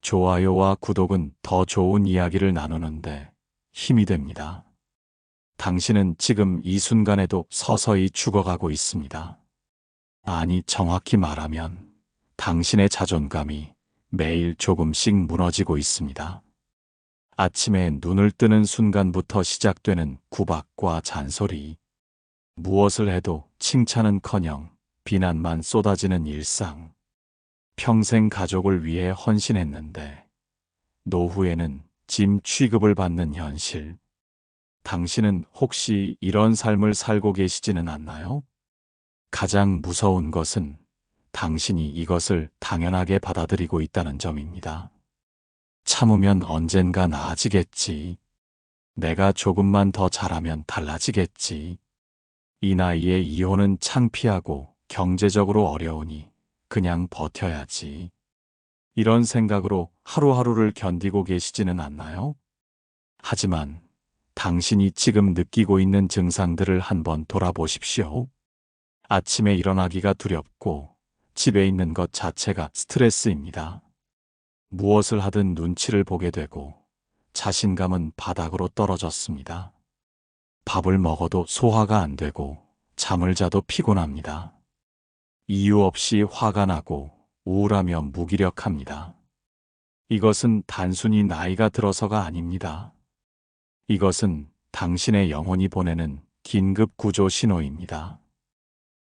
좋아요와 구독은 더 좋은 이야기를 나누는데 힘이 됩니다. 당신은 지금 이 순간에도 서서히 죽어가고 있습니다. 아니, 정확히 말하면 당신의 자존감이 매일 조금씩 무너지고 있습니다. 아침에 눈을 뜨는 순간부터 시작되는 구박과 잔소리, 무엇을 해도 칭찬은커녕 비난만 쏟아지는 일상. 평생 가족을 위해 헌신했는데 노후에는 짐 취급을 받는 현실. 당신은 혹시 이런 삶을 살고 계시지는 않나요? 가장 무서운 것은 당신이 이것을 당연하게 받아들이고 있다는 점입니다. 참으면 언젠가 나아지겠지. 내가 조금만 더 잘하면 달라지겠지. 이 나이에 이혼은 창피하고 경제적으로 어려우니 그냥 버텨야지. 이런 생각으로 하루하루를 견디고 계시지는 않나요? 하지만 당신이 지금 느끼고 있는 증상들을 한번 돌아보십시오. 아침에 일어나기가 두렵고 집에 있는 것 자체가 스트레스입니다. 무엇을 하든 눈치를 보게 되고 자신감은 바닥으로 떨어졌습니다. 밥을 먹어도 소화가 안 되고 잠을 자도 피곤합니다. 이유 없이 화가 나고 우울하며 무기력합니다. 이것은 단순히 나이가 들어서가 아닙니다. 이것은 당신의 영혼이 보내는 긴급 구조 신호입니다.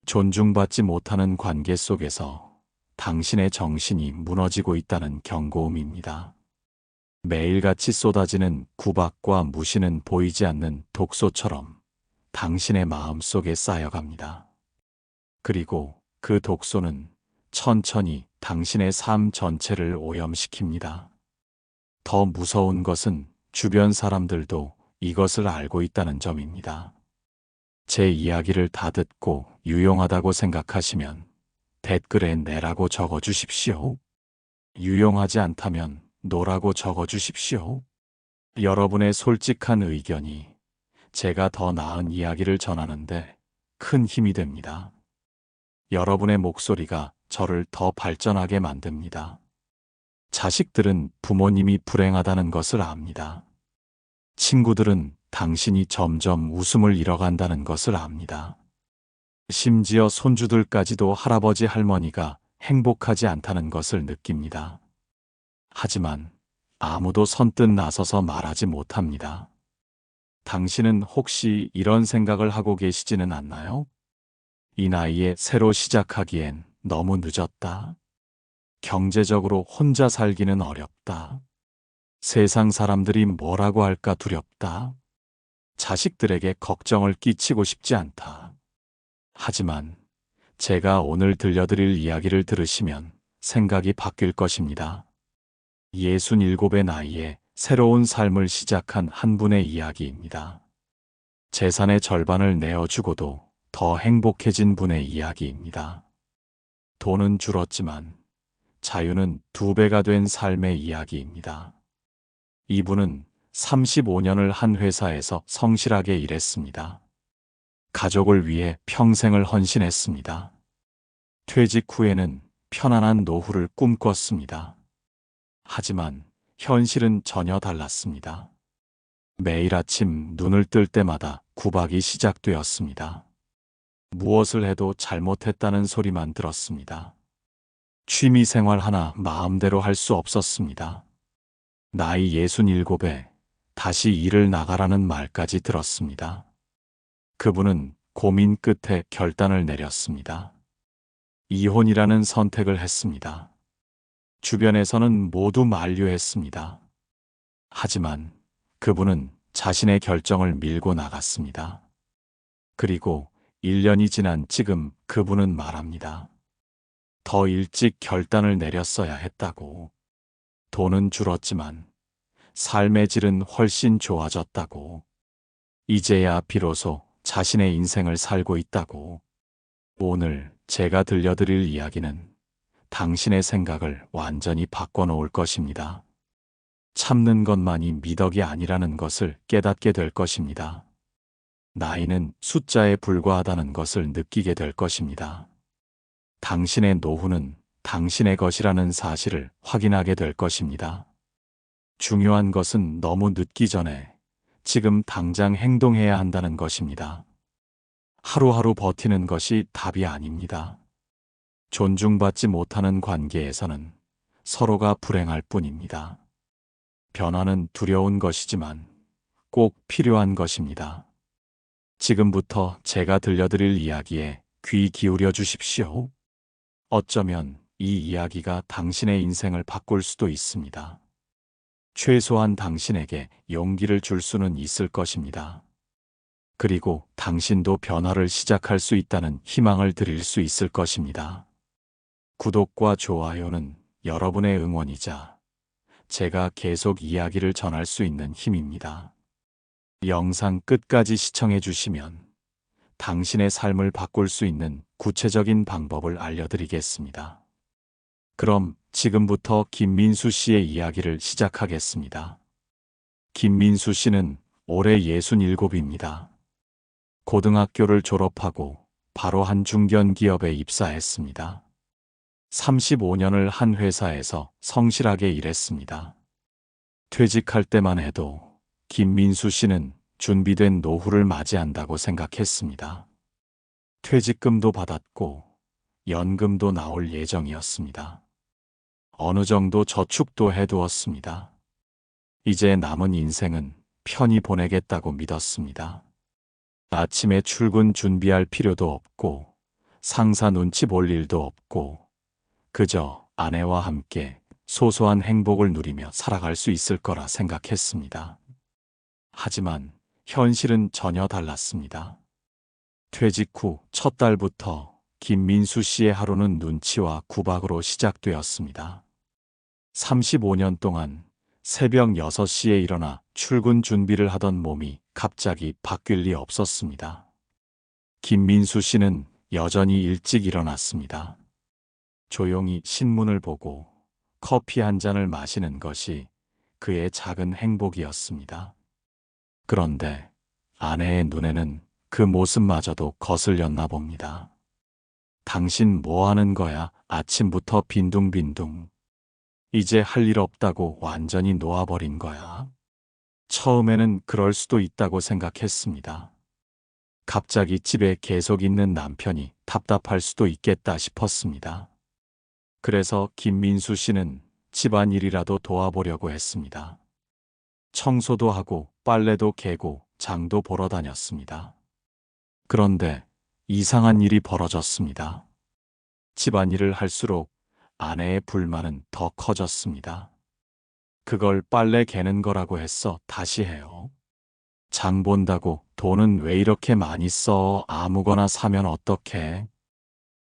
존중받지 못하는 관계 속에서 당신의 정신이 무너지고 있다는 경고음입니다. 매일같이 쏟아지는 구박과 무시는 보이지 않는 독소처럼 당신의 마음속에 쌓여갑니다. 그리고 그 독소는 천천히 당신의 삶 전체를 오염시킵니다. 더 무서운 것은 주변 사람들도 이것을 알고 있다는 점입니다. 제 이야기를 다 듣고 유용하다고 생각하시면 댓글에 네라고 적어주십시오. 유용하지 않다면 노라고 적어주십시오. 여러분의 솔직한 의견이 제가 더 나은 이야기를 전하는데 큰 힘이 됩니다. 여러분의 목소리가 저를 더 발전하게 만듭니다. 자식들은 부모님이 불행하다는 것을 압니다. 친구들은 당신이 점점 웃음을 잃어간다는 것을 압니다. 심지어 손주들까지도 할아버지 할머니가 행복하지 않다는 것을 느낍니다. 하지만 아무도 선뜻 나서서 말하지 못합니다. 당신은 혹시 이런 생각을 하고 계시지는 않나요? 이 나이에 새로 시작하기엔 너무 늦었다. 경제적으로 혼자 살기는 어렵다. 세상 사람들이 뭐라고 할까 두렵다. 자식들에게 걱정을 끼치고 싶지 않다. 하지만 제가 오늘 들려드릴 이야기를 들으시면 생각이 바뀔 것입니다. 67의 나이에 새로운 삶을 시작한 한 분의 이야기입니다. 재산의 절반을 내어주고도 더 행복해진 분의 이야기입니다. 돈은 줄었지만 자유는 2배가 된 삶의 이야기입니다. 이분은 35년을 한 회사에서 성실하게 일했습니다. 가족을 위해 평생을 헌신했습니다. 퇴직 후에는 편안한 노후를 꿈꿨습니다. 하지만 현실은 전혀 달랐습니다. 매일 아침 눈을 뜰 때마다 구박이 시작되었습니다. 무엇을 해도 잘못했다는 소리만 들었습니다. 취미 생활 하나 마음대로 할 수 없었습니다. 나이 67에 다시 일을 나가라는 말까지 들었습니다. 그분은 고민 끝에 결단을 내렸습니다. 이혼이라는 선택을 했습니다. 주변에서는 모두 만류했습니다. 하지만 그분은 자신의 결정을 밀고 나갔습니다. 그리고 1년이 지난 지금 그분은 말합니다. 더 일찍 결단을 내렸어야 했다고. 돈은 줄었지만 삶의 질은 훨씬 좋아졌다고. 이제야 비로소 자신의 인생을 살고 있다고. 오늘 제가 들려드릴 이야기는 당신의 생각을 완전히 바꿔놓을 것입니다. 참는 것만이 미덕이 아니라는 것을 깨닫게 될 것입니다. 나이는 숫자에 불과하다는 것을 느끼게 될 것입니다. 당신의 노후는 당신의 것이라는 사실을 확인하게 될 것입니다. 중요한 것은 너무 늦기 전에 지금 당장 행동해야 한다는 것입니다. 하루하루 버티는 것이 답이 아닙니다. 존중받지 못하는 관계에서는 서로가 불행할 뿐입니다. 변화는 두려운 것이지만 꼭 필요한 것입니다. 지금부터 제가 들려드릴 이야기에 귀 기울여 주십시오. 어쩌면 이 이야기가 당신의 인생을 바꿀 수도 있습니다. 최소한 당신에게 용기를 줄 수는 있을 것입니다. 그리고 당신도 변화를 시작할 수 있다는 희망을 드릴 수 있을 것입니다. 구독과 좋아요는 여러분의 응원이자 제가 계속 이야기를 전할 수 있는 힘입니다. 영상 끝까지 시청해 주시면 당신의 삶을 바꿀 수 있는 구체적인 방법을 알려드리겠습니다. 그럼 지금부터 김민수 씨의 이야기를 시작하겠습니다. 김민수 씨는 올해 67입니다. 고등학교를 졸업하고 바로 한 중견 기업에 입사했습니다. 35년을 한 회사에서 성실하게 일했습니다. 퇴직할 때만 해도 김민수 씨는 준비된 노후를 맞이한다고 생각했습니다. 퇴직금도 받았고 연금도 나올 예정이었습니다. 어느 정도 저축도 해두었습니다. 이제 남은 인생은 편히 보내겠다고 믿었습니다. 아침에 출근 준비할 필요도 없고 상사 눈치 볼 일도 없고 그저 아내와 함께 소소한 행복을 누리며 살아갈 수 있을 거라 생각했습니다. 하지만 현실은 전혀 달랐습니다. 퇴직 후 첫 달부터 김민수 씨의 하루는 눈치와 구박으로 시작되었습니다. 35년 동안 새벽 6시에 일어나 출근 준비를 하던 몸이 갑자기 바뀔 리 없었습니다. 김민수 씨는 여전히 일찍 일어났습니다. 조용히 신문을 보고 커피 한 잔을 마시는 것이 그의 작은 행복이었습니다. 그런데 아내의 눈에는 그 모습마저도 거슬렸나 봅니다. 당신 뭐 하는 거야? 아침부터 빈둥빈둥. 이제 할 일 없다고 완전히 놓아버린 거야. 처음에는 그럴 수도 있다고 생각했습니다. 갑자기 집에 계속 있는 남편이 답답할 수도 있겠다 싶었습니다. 그래서 김민수 씨는 집안일이라도 도와보려고 했습니다. 청소도 하고 빨래도 개고 장도 보러 다녔습니다. 그런데 이상한 일이 벌어졌습니다. 집안일을 할수록 아내의 불만은 더 커졌습니다. 그걸 빨래 개는 거라고 했어. 다시 해요. 장 본다고 돈은 왜 이렇게 많이 써? 아무거나 사면 어떡해?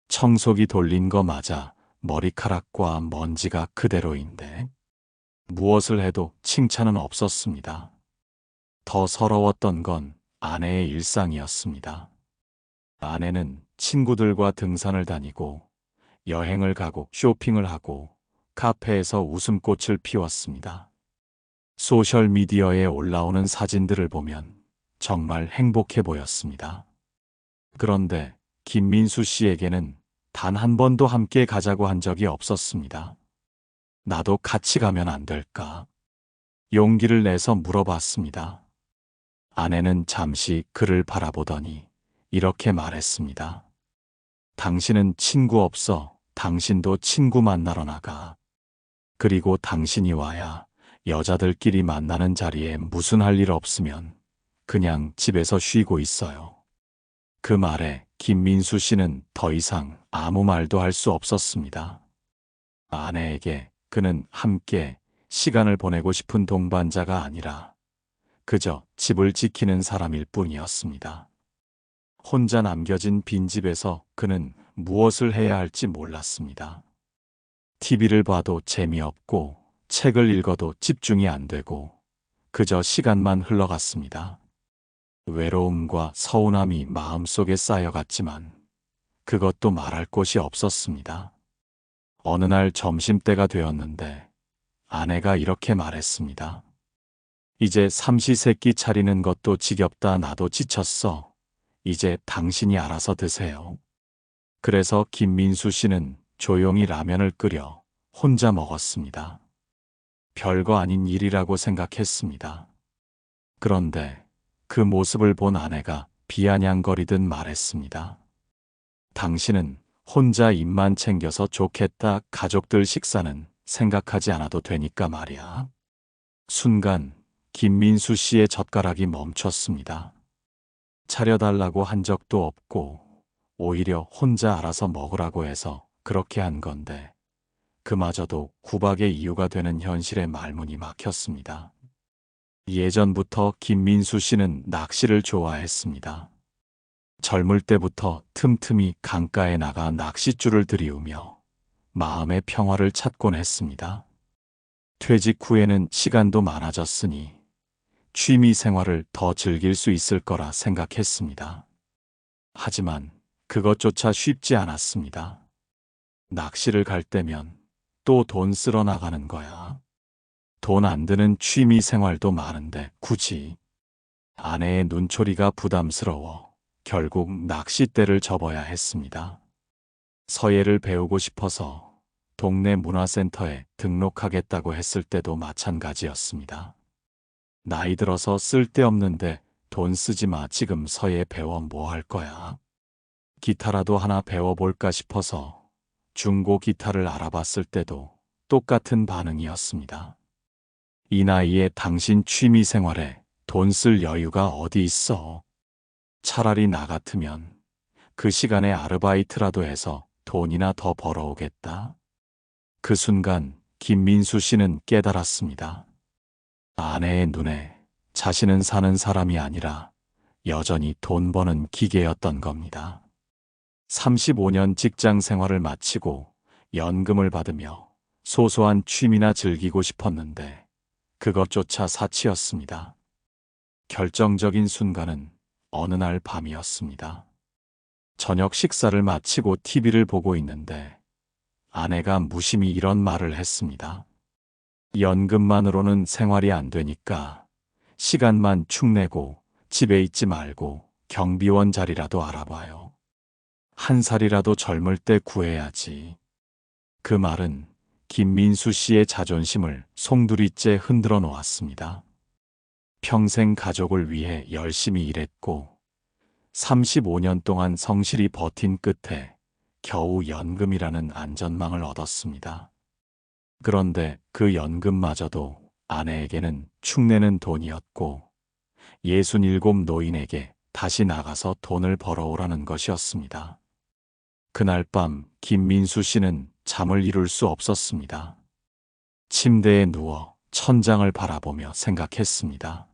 청소기 돌린 거 맞아. 머리카락과 먼지가 그대로인데. 무엇을 해도 칭찬은 없었습니다. 더 서러웠던 건 아내의 일상이었습니다. 아내는 친구들과 등산을 다니고 여행을 가고 쇼핑을 하고 카페에서 웃음꽃을 피웠습니다. 소셜미디어에 올라오는 사진들을 보면 정말 행복해 보였습니다. 그런데 김민수 씨에게는 단 한 번도 함께 가자고 한 적이 없었습니다. 나도 같이 가면 안 될까? 용기를 내서 물어봤습니다. 아내는 잠시 그를 바라보더니 이렇게 말했습니다. 당신은 친구 없어. 당신도 친구 만나러 나가. 그리고 당신이 와야 여자들끼리 만나는 자리에 무슨 할 일 없으면 그냥 집에서 쉬고 있어요. 그 말에 김민수 씨는 더 이상 아무 말도 할 수 없었습니다. 아내에게 그는 함께 시간을 보내고 싶은 동반자가 아니라 그저 집을 지키는 사람일 뿐이었습니다. 혼자 남겨진 빈집에서 그는 무엇을 해야 할지 몰랐습니다. TV를 봐도 재미없고 책을 읽어도 집중이 안 되고 그저 시간만 흘러갔습니다. 외로움과 서운함이 마음속에 쌓여갔지만 그것도 말할 곳이 없었습니다. 어느 날 점심때가 되었는데 아내가 이렇게 말했습니다. 이제 삼시세끼 차리는 것도 지겹다. 나도 지쳤어. 이제 당신이 알아서 드세요. 그래서 김민수 씨는 조용히 라면을 끓여 혼자 먹었습니다. 별거 아닌 일이라고 생각했습니다. 그런데 그 모습을 본 아내가 비아냥거리듯 말했습니다. 당신은 혼자 입만 챙겨서 좋겠다. 가족들 식사는 생각하지 않아도 되니까 말이야. 순간 김민수 씨의 젓가락이 멈췄습니다. 차려달라고 한 적도 없고 오히려 혼자 알아서 먹으라고 해서 그렇게 한 건데 그마저도 구박의 이유가 되는 현실에 말문이 막혔습니다. 예전부터 김민수 씨는 낚시를 좋아했습니다. 젊을 때부터 틈틈이 강가에 나가 낚싯줄을 들이우며 마음의 평화를 찾곤 했습니다. 퇴직 후에는 시간도 많아졌으니 취미 생활을 더 즐길 수 있을 거라 생각했습니다. 하지만 그것조차 쉽지 않았습니다. 낚시를 갈 때면 또 돈 쓸어 나가는 거야. 돈 안 드는 취미 생활도 많은데 굳이. 아내의 눈초리가 부담스러워 결국 낚싯대를 접어야 했습니다. 서예를 배우고 싶어서 동네 문화센터에 등록하겠다고 했을 때도 마찬가지였습니다. 나이 들어서 쓸데없는데 돈 쓰지 마. 지금 서예 배워 뭐 할 거야? 기타라도 하나 배워볼까 싶어서 중고 기타를 알아봤을 때도 똑같은 반응이었습니다. 이 나이에 당신 취미 생활에 돈 쓸 여유가 어디 있어? 차라리 나 같으면 그 시간에 아르바이트라도 해서 돈이나 더 벌어오겠다. 그 순간 김민수 씨는 깨달았습니다. 아내의 눈에 자신은 사는 사람이 아니라 여전히 돈 버는 기계였던 겁니다. 35년 직장 생활을 마치고 연금을 받으며 소소한 취미나 즐기고 싶었는데 그것조차 사치였습니다. 결정적인 순간은 어느 날 밤이었습니다. 저녁 식사를 마치고 TV를 보고 있는데 아내가 무심히 이런 말을 했습니다. 연금만으로는 생활이 안 되니까 시간만 축내고 집에 있지 말고 경비원 자리라도 알아봐요. 한 살이라도 젊을 때 구해야지. 그 말은 김민수 씨의 자존심을 송두리째 흔들어 놓았습니다. 평생 가족을 위해 열심히 일했고 35년 동안 성실히 버틴 끝에 겨우 연금이라는 안전망을 얻었습니다. 그런데 그 연금마저도 아내에게는 축내는 돈이었고 67 노인에게 다시 나가서 돈을 벌어오라는 것이었습니다. 그날 밤 김민수 씨는 잠을 이룰 수 없었습니다. 침대에 누워 천장을 바라보며 생각했습니다.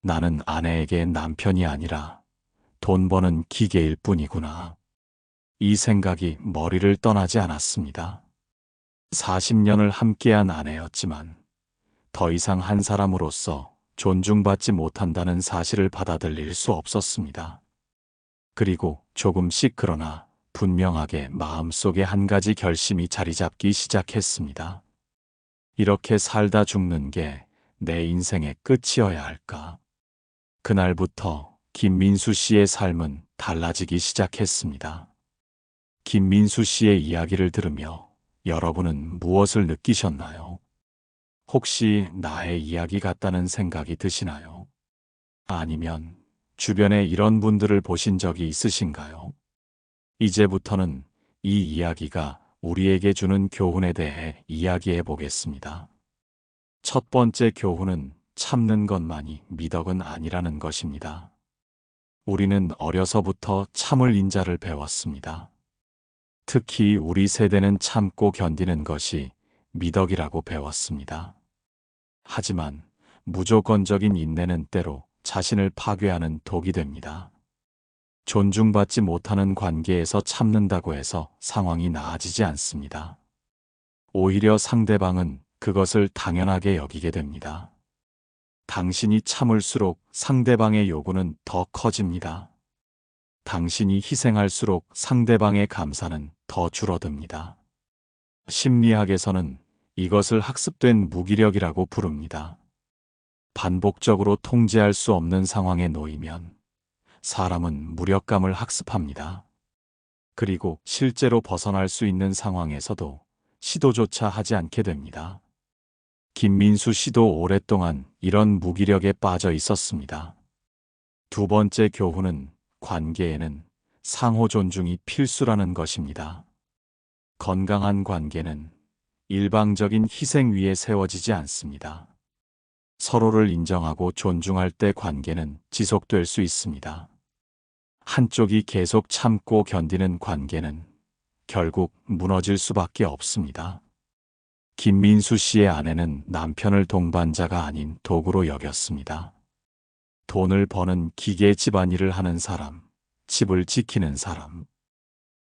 나는 아내에게 남편이 아니라 돈 버는 기계일 뿐이구나. 이 생각이 머리를 떠나지 않았습니다. 40년을 함께한 아내였지만 더 이상 한 사람으로서 존중받지 못한다는 사실을 받아들일 수 없었습니다. 그리고 조금씩 그러나 분명하게 마음속에 한 가지 결심이 자리 잡기 시작했습니다. 이렇게 살다 죽는 게 내 인생의 끝이어야 할까? 그날부터 김민수 씨의 삶은 달라지기 시작했습니다. 김민수 씨의 이야기를 들으며 여러분은 무엇을 느끼셨나요? 혹시 나의 이야기 같다는 생각이 드시나요? 아니면 주변에 이런 분들을 보신 적이 있으신가요? 이제부터는 이 이야기가 우리에게 주는 교훈에 대해 이야기해 보겠습니다. 첫 번째 교훈은 참는 것만이 미덕은 아니라는 것입니다. 우리는 어려서부터 참을 인자를 배웠습니다. 특히 우리 세대는 참고 견디는 것이 미덕이라고 배웠습니다. 하지만 무조건적인 인내는 때로 자신을 파괴하는 독이 됩니다. 존중받지 못하는 관계에서 참는다고 해서 상황이 나아지지 않습니다. 오히려 상대방은 그것을 당연하게 여기게 됩니다. 당신이 참을수록 상대방의 요구는 더 커집니다. 당신이 희생할수록 상대방의 감사는 더 줄어듭니다. 심리학에서는 이것을 학습된 무기력이라고 부릅니다. 반복적으로 통제할 수 없는 상황에 놓이면 사람은 무력감을 학습합니다. 그리고 실제로 벗어날 수 있는 상황에서도 시도조차 하지 않게 됩니다. 김민수 씨도 오랫동안 이런 무기력에 빠져 있었습니다. 두 번째 교훈은 관계에는 상호 존중이 필수라는 것입니다. 건강한 관계는 일방적인 희생 위에 세워지지 않습니다. 서로를 인정하고 존중할 때 관계는 지속될 수 있습니다. 한쪽이 계속 참고 견디는 관계는 결국 무너질 수밖에 없습니다. 김민수 씨의 아내는 남편을 동반자가 아닌 도구로 여겼습니다. 돈을 버는 기계 집안일을 하는 사람, 집을 지키는 사람.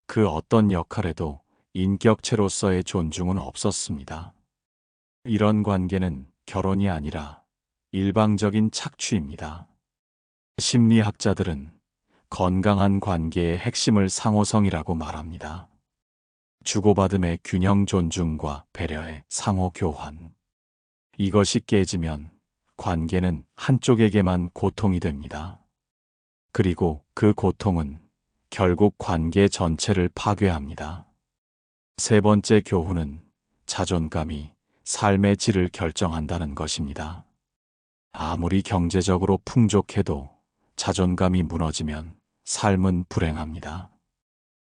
그 어떤 역할에도 인격체로서의 존중은 없었습니다. 이런 관계는 결혼이 아니라 일방적인 착취입니다. 심리학자들은 건강한 관계의 핵심을 상호성이라고 말합니다. 주고받음의 균형, 존중과 배려의 상호 교환. 이것이 깨지면 관계는 한쪽에게만 고통이 됩니다. 그리고 그 고통은 결국 관계 전체를 파괴합니다. 세 번째 교훈은 자존감이 삶의 질을 결정한다는 것입니다. 아무리 경제적으로 풍족해도 자존감이 무너지면 삶은 불행합니다.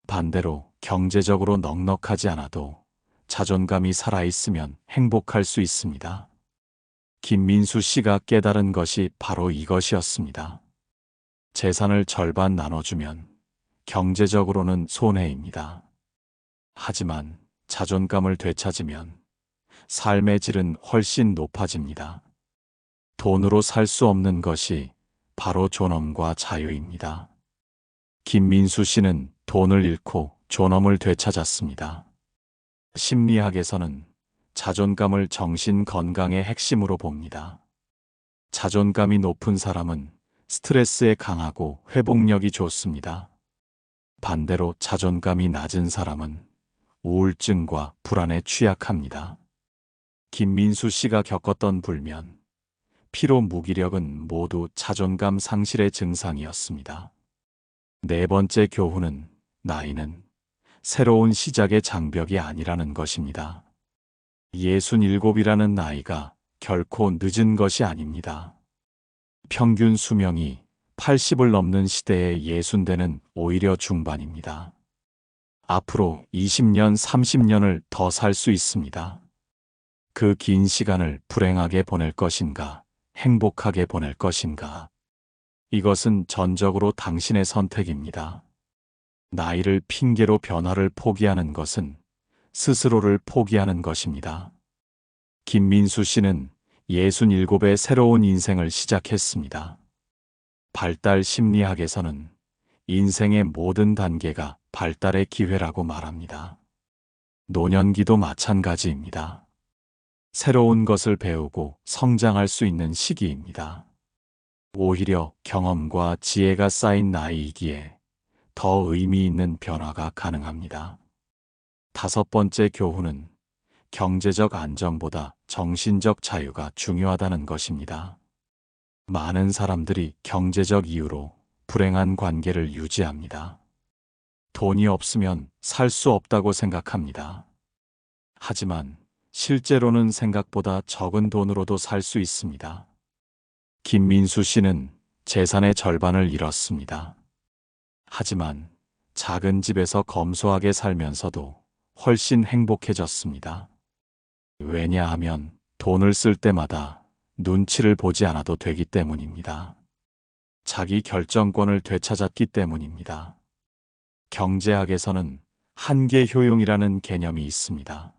반대로 경제적으로 넉넉하지 않아도 자존감이 살아있으면 행복할 수 있습니다. 김민수 씨가 깨달은 것이 바로 이것이었습니다. 재산을 절반 나눠주면 경제적으로는 손해입니다. 하지만 자존감을 되찾으면 삶의 질은 훨씬 높아집니다. 돈으로 살 수 없는 것이 바로 존엄과 자유입니다. 김민수 씨는 돈을 잃고 존엄을 되찾았습니다. 심리학에서는 자존감을 정신 건강의 핵심으로 봅니다. 자존감이 높은 사람은 스트레스에 강하고 회복력이 좋습니다. 반대로 자존감이 낮은 사람은 우울증과 불안에 취약합니다. 김민수 씨가 겪었던 불면, 피로, 무기력은 모두 자존감 상실의 증상이었습니다. 네 번째 교훈은 나이는 새로운 시작의 장벽이 아니라는 것입니다. 67이라는 나이가 결코 늦은 것이 아닙니다. 평균 수명이 80을 넘는 시대의 60대는 오히려 중반입니다. 앞으로 20년, 30년을 더 살 수 있습니다. 그 긴 시간을 불행하게 보낼 것인가, 행복하게 보낼 것인가. 이것은 전적으로 당신의 선택입니다. 나이를 핑계로 변화를 포기하는 것은 스스로를 포기하는 것입니다. 김민수 씨는 67의 새로운 인생을 시작했습니다. 발달 심리학에서는 인생의 모든 단계가 발달의 기회라고 말합니다. 노년기도 마찬가지입니다. 새로운 것을 배우고 성장할 수 있는 시기입니다. 오히려 경험과 지혜가 쌓인 나이이기에 더 의미 있는 변화가 가능합니다. 다섯 번째 교훈은 경제적 안정보다 정신적 자유가 중요하다는 것입니다. 많은 사람들이 경제적 이유로 불행한 관계를 유지합니다. 돈이 없으면 살 수 없다고 생각합니다. 하지만 실제로는 생각보다 적은 돈으로도 살 수 있습니다. 김민수 씨는 재산의 절반을 잃었습니다. 하지만 작은 집에서 검소하게 살면서도 훨씬 행복해졌습니다. 왜냐하면 돈을 쓸 때마다 눈치를 보지 않아도 되기 때문입니다. 자기 결정권을 되찾았기 때문입니다. 경제학에서는 한계 효용이라는 개념이 있습니다.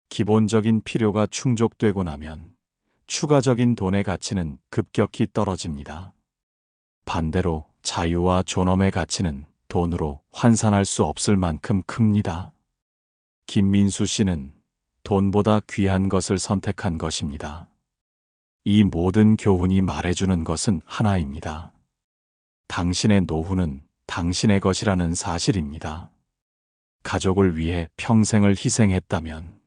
기본적인 필요가 충족되고 나면 추가적인 돈의 가치는 급격히 떨어집니다. 반대로 자유와 존엄의 가치는 돈으로 환산할 수 없을 만큼 큽니다. 김민수 씨는 돈보다 귀한 것을 선택한 것입니다. 이 모든 교훈이 말해주는 것은 하나입니다. 당신의 노후는 당신의 것이라는 사실입니다. 가족을 위해 평생을 희생했다면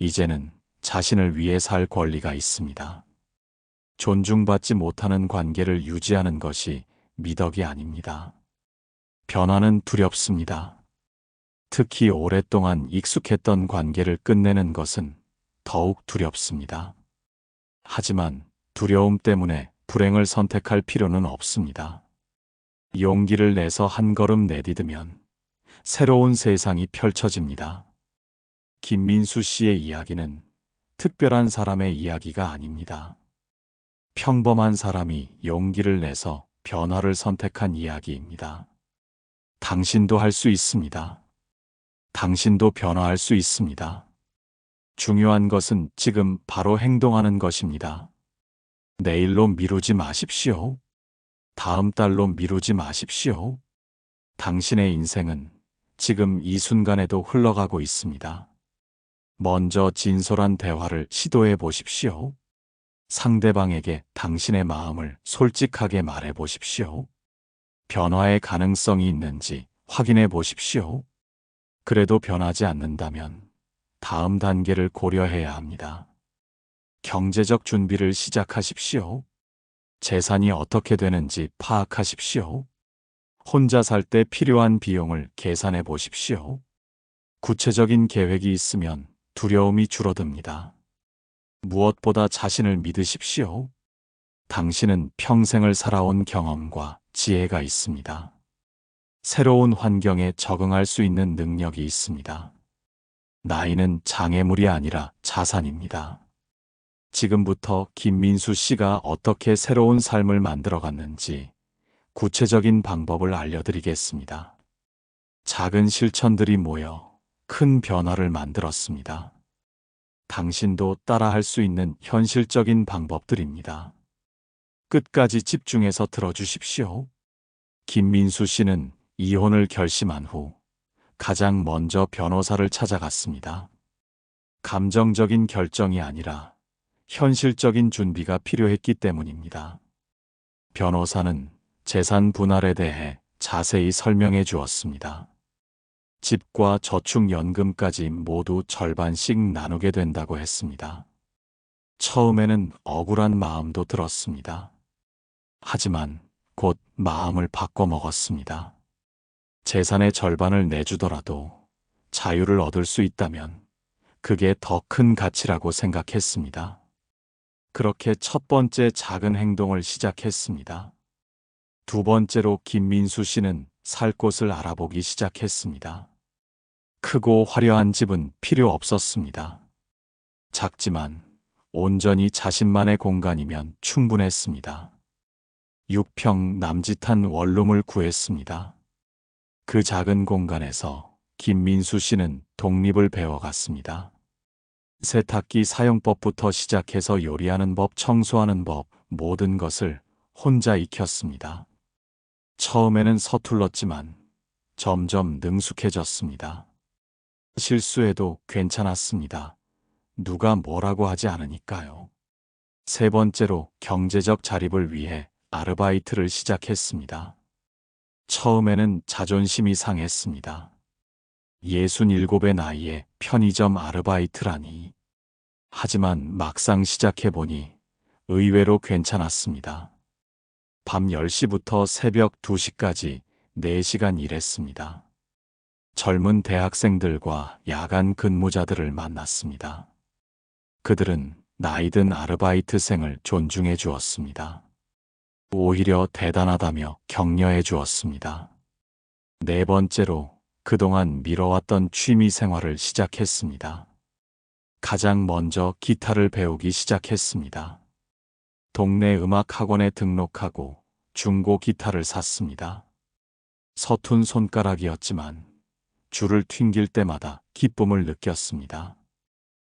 이제는 자신을 위해 살 권리가 있습니다. 존중받지 못하는 관계를 유지하는 것이 미덕이 아닙니다. 변화는 두렵습니다. 특히 오랫동안 익숙했던 관계를 끝내는 것은 더욱 두렵습니다. 하지만 두려움 때문에 불행을 선택할 필요는 없습니다. 용기를 내서 한 걸음 내디디면 새로운 세상이 펼쳐집니다. 김민수 씨의 이야기는 특별한 사람의 이야기가 아닙니다. 평범한 사람이 용기를 내서 변화를 선택한 이야기입니다. 당신도 할 수 있습니다. 당신도 변화할 수 있습니다. 중요한 것은 지금 바로 행동하는 것입니다. 내일로 미루지 마십시오. 다음 달로 미루지 마십시오. 당신의 인생은 지금 이 순간에도 흘러가고 있습니다. 먼저 진솔한 대화를 시도해 보십시오. 상대방에게 당신의 마음을 솔직하게 말해 보십시오. 변화의 가능성이 있는지 확인해 보십시오. 그래도 변하지 않는다면 다음 단계를 고려해야 합니다. 경제적 준비를 시작하십시오. 재산이 어떻게 되는지 파악하십시오. 혼자 살 때 필요한 비용을 계산해 보십시오. 구체적인 계획이 있으면 두려움이 줄어듭니다. 무엇보다 자신을 믿으십시오. 당신은 평생을 살아온 경험과 지혜가 있습니다. 새로운 환경에 적응할 수 있는 능력이 있습니다. 나이는 장애물이 아니라 자산입니다. 지금부터 김민수 씨가 어떻게 새로운 삶을 만들어갔는지 구체적인 방법을 알려드리겠습니다. 작은 실천들이 모여 큰 변화를 만들었습니다. 당신도 따라할 수 있는 현실적인 방법들입니다. 끝까지 집중해서 들어주십시오. 김민수 씨는 이혼을 결심한 후 가장 먼저 변호사를 찾아갔습니다. 감정적인 결정이 아니라 현실적인 준비가 필요했기 때문입니다. 변호사는 재산 분할에 대해 자세히 설명해 주었습니다. 집과 저축연금까지 모두 절반씩 나누게 된다고 했습니다. 처음에는 억울한 마음도 들었습니다. 하지만 곧 마음을 바꿔 먹었습니다. 재산의 절반을 내주더라도 자유를 얻을 수 있다면 그게 더 큰 가치라고 생각했습니다. 그렇게 첫 번째 작은 행동을 시작했습니다. 두 번째로 김민수 씨는 살 곳을 알아보기 시작했습니다. 크고 화려한 집은 필요 없었습니다. 작지만 온전히 자신만의 공간이면 충분했습니다. 6평 남짓한 원룸을 구했습니다. 그 작은 공간에서 김민수 씨는 독립을 배워갔습니다. 세탁기 사용법부터 시작해서 요리하는 법, 청소하는 법, 모든 것을 혼자 익혔습니다. 처음에는 서툴렀지만 점점 능숙해졌습니다. 실수해도 괜찮았습니다. 누가 뭐라고 하지 않으니까요. 세 번째로 경제적 자립을 위해 아르바이트를 시작했습니다. 처음에는 자존심이 상했습니다. 67의 나이에 편의점 아르바이트라니. 하지만 막상 시작해보니 의외로 괜찮았습니다. 밤 10시부터 새벽 2시까지 4시간 일했습니다. 젊은 대학생들과 야간 근무자들을 만났습니다. 그들은 나이든 아르바이트생을 존중해 주었습니다. 오히려 대단하다며 격려해 주었습니다. 네 번째로 그동안 미뤄왔던 취미 생활을 시작했습니다. 가장 먼저 기타를 배우기 시작했습니다. 동네 음악학원에 등록하고 중고 기타를 샀습니다. 서툰 손가락이었지만 줄을 튕길 때마다 기쁨을 느꼈습니다.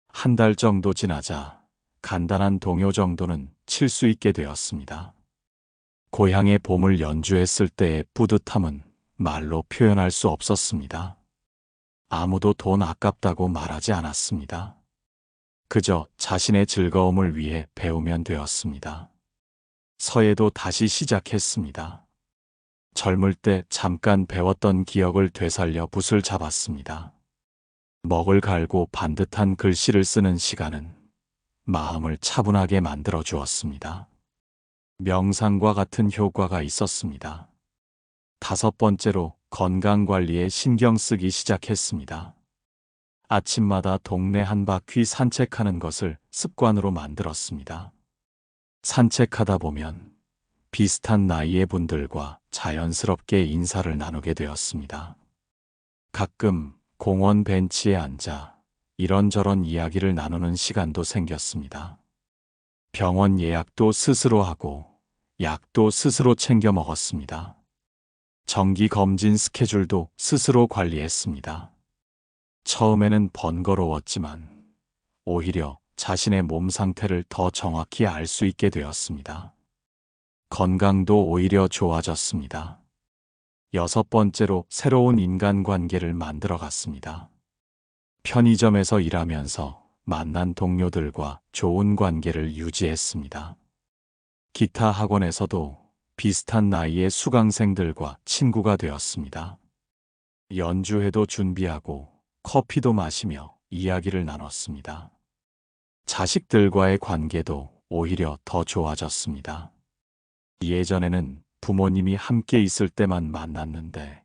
한 달 정도 지나자 간단한 동요 정도는 칠 수 있게 되었습니다. 고향의 봄을 연주했을 때의 뿌듯함은 말로 표현할 수 없었습니다. 아무도 돈 아깝다고 말하지 않았습니다. 그저 자신의 즐거움을 위해 배우면 되었습니다. 서예도 다시 시작했습니다. 젊을 때 잠깐 배웠던 기억을 되살려 붓을 잡았습니다. 먹을 갈고 반듯한 글씨를 쓰는 시간은 마음을 차분하게 만들어 주었습니다. 명상과 같은 효과가 있었습니다. 다섯 번째로 건강관리에 신경 쓰기 시작했습니다. 아침마다 동네 한 바퀴 산책하는 것을 습관으로 만들었습니다. 산책하다 보면 비슷한 나이의 분들과 자연스럽게 인사를 나누게 되었습니다. 가끔 공원 벤치에 앉아 이런저런 이야기를 나누는 시간도 생겼습니다. 병원 예약도 스스로 하고 약도 스스로 챙겨 먹었습니다. 정기 검진 스케줄도 스스로 관리했습니다. 처음에는 번거로웠지만 오히려 자신의 몸 상태를 더 정확히 알 수 있게 되었습니다. 건강도 오히려 좋아졌습니다. 6번째로 새로운 인간관계를 만들어 갔습니다. 편의점에서 일하면서 만난 동료들과 좋은 관계를 유지했습니다. 기타 학원에서도 비슷한 나이의 수강생들과 친구가 되었습니다. 연주회도 준비하고 커피도 마시며 이야기를 나눴습니다. 자식들과의 관계도 오히려 더 좋아졌습니다. 예전에는 부모님이 함께 있을 때만 만났는데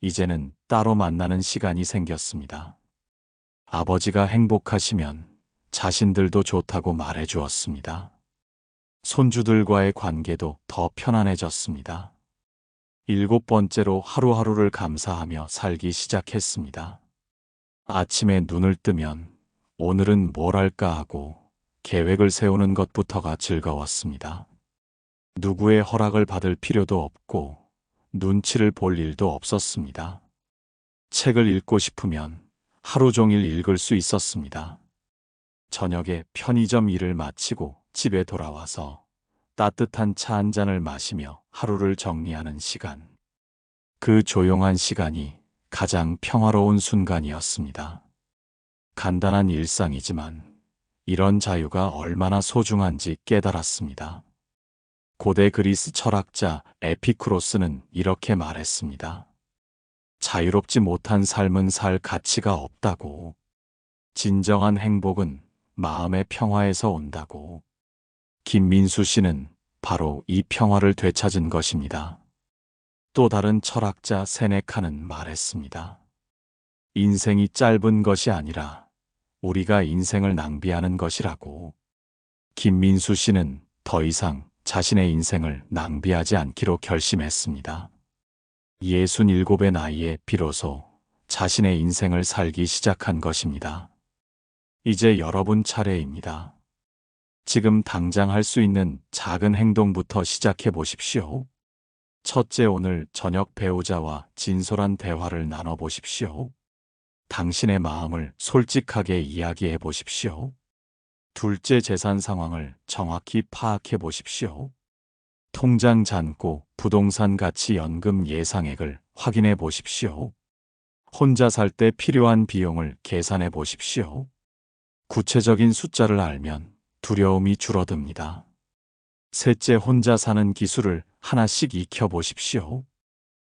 이제는 따로 만나는 시간이 생겼습니다. 아버지가 행복하시면 자신들도 좋다고 말해 주었습니다. 손주들과의 관계도 더 편안해졌습니다. 7번째로 하루하루를 감사하며 살기 시작했습니다. 아침에 눈을 뜨면 오늘은 뭘 할까 하고 계획을 세우는 것부터가 즐거웠습니다. 누구의 허락을 받을 필요도 없고 눈치를 볼 일도 없었습니다. 책을 읽고 싶으면 하루 종일 읽을 수 있었습니다. 저녁에 편의점 일을 마치고 집에 돌아와서 따뜻한 차 한 잔을 마시며 하루를 정리하는 시간. 그 조용한 시간이 가장 평화로운 순간이었습니다. 간단한 일상이지만 이런 자유가 얼마나 소중한지 깨달았습니다. 고대 그리스 철학자 에피쿠로스는 이렇게 말했습니다. 자유롭지 못한 삶은 살 가치가 없다고. 진정한 행복은 마음의 평화에서 온다고. 김민수 씨는 바로 이 평화를 되찾은 것입니다. 또 다른 철학자 세네카는 말했습니다. 인생이 짧은 것이 아니라 우리가 인생을 낭비하는 것이라고. 김민수 씨는 더 이상 자신의 인생을 낭비하지 않기로 결심했습니다. 67의 나이에 비로소 자신의 인생을 살기 시작한 것입니다. 이제 여러분 차례입니다. 지금 당장 할 수 있는 작은 행동부터 시작해 보십시오. 첫째, 오늘 저녁 배우자와 진솔한 대화를 나눠 보십시오. 당신의 마음을 솔직하게 이야기해 보십시오. 둘째, 재산 상황을 정확히 파악해 보십시오. 통장 잔고, 부동산 가치, 연금 예상액을 확인해 보십시오. 혼자 살 때 필요한 비용을 계산해 보십시오. 구체적인 숫자를 알면 두려움이 줄어듭니다. 셋째, 혼자 사는 기술을 하나씩 익혀 보십시오.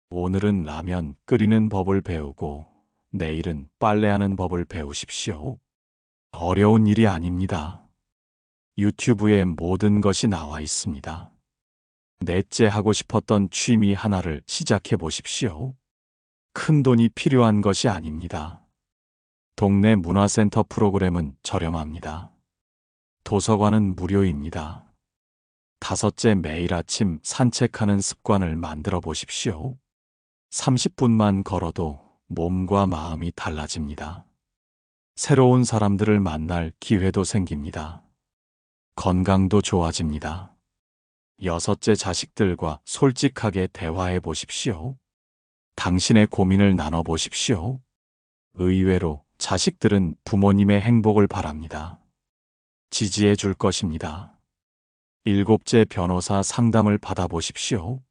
오늘은 라면 끓이는 법을 배우고 내일은 빨래하는 법을 배우십시오. 어려운 일이 아닙니다. 유튜브에 모든 것이 나와 있습니다. 넷째, 하고 싶었던 취미 하나를 시작해 보십시오. 큰 돈이 필요한 것이 아닙니다. 동네 문화센터 프로그램은 저렴합니다. 도서관은 무료입니다. 다섯째, 매일 아침 산책하는 습관을 만들어 보십시오. 30분만 걸어도 몸과 마음이 달라집니다. 새로운 사람들을 만날 기회도 생깁니다. 건강도 좋아집니다. 여섯째, 자식들과 솔직하게 대화해 보십시오. 당신의 고민을 나눠 보십시오. 의외로 자식들은 부모님의 행복을 바랍니다. 지지해 줄 것입니다. 일곱째, 변호사 상담을 받아보십시오.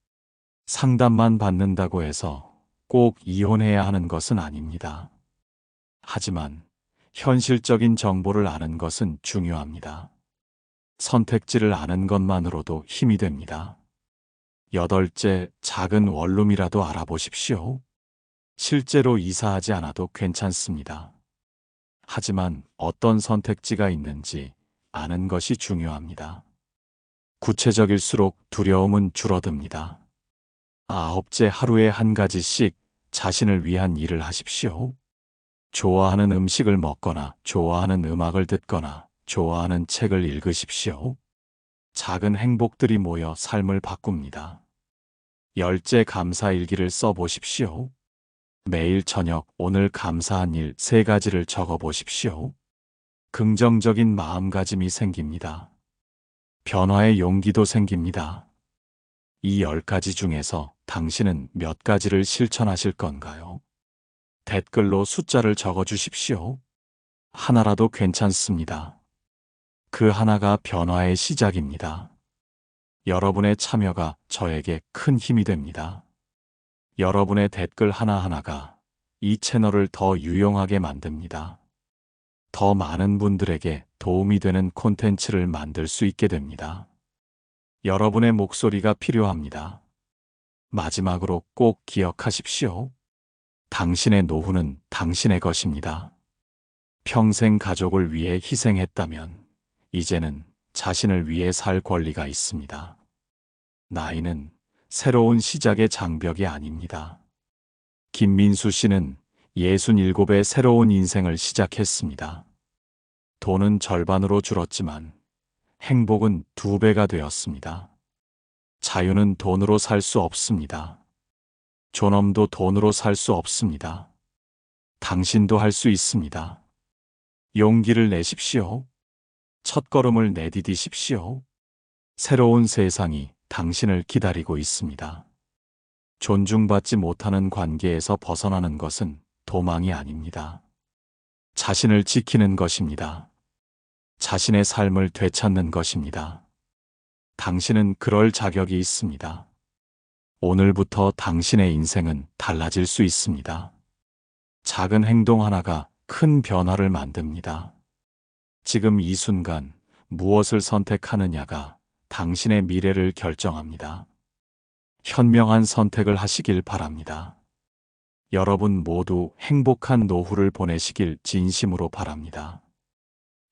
상담만 받는다고 해서 꼭 이혼해야 하는 것은 아닙니다. 하지만 현실적인 정보를 아는 것은 중요합니다. 선택지를 아는 것만으로도 힘이 됩니다. 여덟째, 작은 원룸이라도 알아보십시오. 실제로 이사하지 않아도 괜찮습니다. 하지만 어떤 선택지가 있는지 아는 것이 중요합니다. 구체적일수록 두려움은 줄어듭니다. 아홉째, 하루에 한 가지씩 자신을 위한 일을 하십시오. 좋아하는 음식을 먹거나, 좋아하는 음악을 듣거나, 좋아하는 책을 읽으십시오. 작은 행복들이 모여 삶을 바꿉니다. 10째 감사 일기를 써보십시오. 매일 저녁 오늘 감사한 일 3가지를 적어보십시오. 긍정적인 마음가짐이 생깁니다. 변화의 용기도 생깁니다. 이 10가지 중에서 당신은 몇 가지를 실천하실 건가요? 댓글로 숫자를 적어주십시오. 하나라도 괜찮습니다. 그 하나가 변화의 시작입니다. 여러분의 참여가 저에게 큰 힘이 됩니다. 여러분의 댓글 하나하나가 이 채널을 더 유용하게 만듭니다. 더 많은 분들에게 도움이 되는 콘텐츠를 만들 수 있게 됩니다. 여러분의 목소리가 필요합니다. 마지막으로 꼭 기억하십시오. 당신의 노후는 당신의 것입니다. 평생 가족을 위해 희생했다면 이제는 자신을 위해 살 권리가 있습니다. 나이는 새로운 시작의 장벽이 아닙니다. 김민수 씨는 67의 새로운 인생을 시작했습니다. 돈은 절반으로 줄었지만 행복은 2배가 되었습니다. 자유는 돈으로 살 수 없습니다. 존엄도 돈으로 살 수 없습니다. 당신도 할 수 있습니다. 용기를 내십시오. 첫걸음을 내디디십시오. 새로운 세상이 당신을 기다리고 있습니다. 존중받지 못하는 관계에서 벗어나는 것은 도망이 아닙니다. 자신을 지키는 것입니다. 자신의 삶을 되찾는 것입니다. 당신은 그럴 자격이 있습니다. 오늘부터 당신의 인생은 달라질 수 있습니다. 작은 행동 하나가 큰 변화를 만듭니다. 지금 이 순간 무엇을 선택하느냐가 당신의 미래를 결정합니다. 현명한 선택을 하시길 바랍니다. 여러분 모두 행복한 노후를 보내시길 진심으로 바랍니다.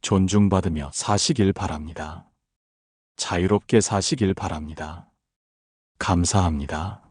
존중받으며 사시길 바랍니다. 자유롭게 사시길 바랍니다. 감사합니다.